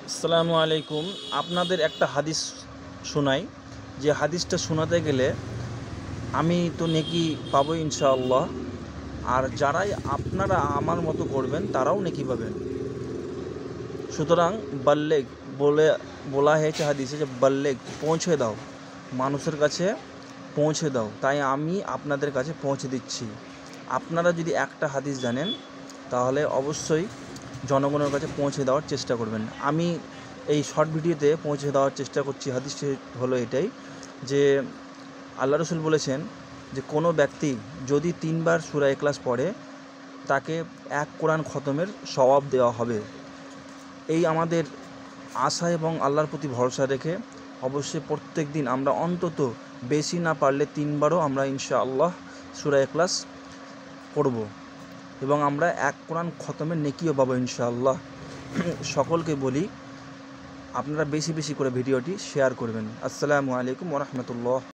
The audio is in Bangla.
আসসালামু আলাইকুম। আপনাদের একটা হাদিস শোনাই, যে হাদিসটা শোনাতে গেলে আমি তো নেকি পাবো ইনশাআল্লাহ, আর যারাই আপনারা আমার মতো করবেন তারাও নেকি পাবেন। সুতরাং বাল্লেগ বলে বলা হয়েছে হাদিসে, যে বাল্লেগ পৌঁছে দাও, মানুষের কাছে পৌঁছে দাও। তাই আমি আপনাদের কাছে পৌঁছে দিচ্ছি। আপনারা যদি একটা হাদিস জানেন তাহলে অবশ্যই জনগণের কাছে পৌঁছে দেওয়ার চেষ্টা করবেন। আমি এই শর্ট ভিডিওতে পৌঁছে দেওয়ার চেষ্টা করছি। হাদিসটি হলো এটাই, যে আল্লাহ রসুল বলেছেন যে কোনো ব্যক্তি যদি 3 বার সূরা ইখলাস পড়ে তাকে 1 কোরআন খতমের সওয়াব দেওয়া হবে। এই আমাদের আশা এবং আল্লাহর প্রতি ভরসা রেখে অবশ্যই প্রত্যেক দিন আমরা অন্তত বেশি না পারলে 3 বারও আমরা ইনশাআল্লাহ সূরা ইখলাস পড়ব, এবং আমরা 1 কোরআন খতমের নেকিও পাবো ইনশাআল্লাহ। সকলকে বলি, আপনারা বেশি বেশি করে ভিডিওটি শেয়ার করবেন। আসসালামু আলাইকুম ওয়া রাহমাতুল্লাহ।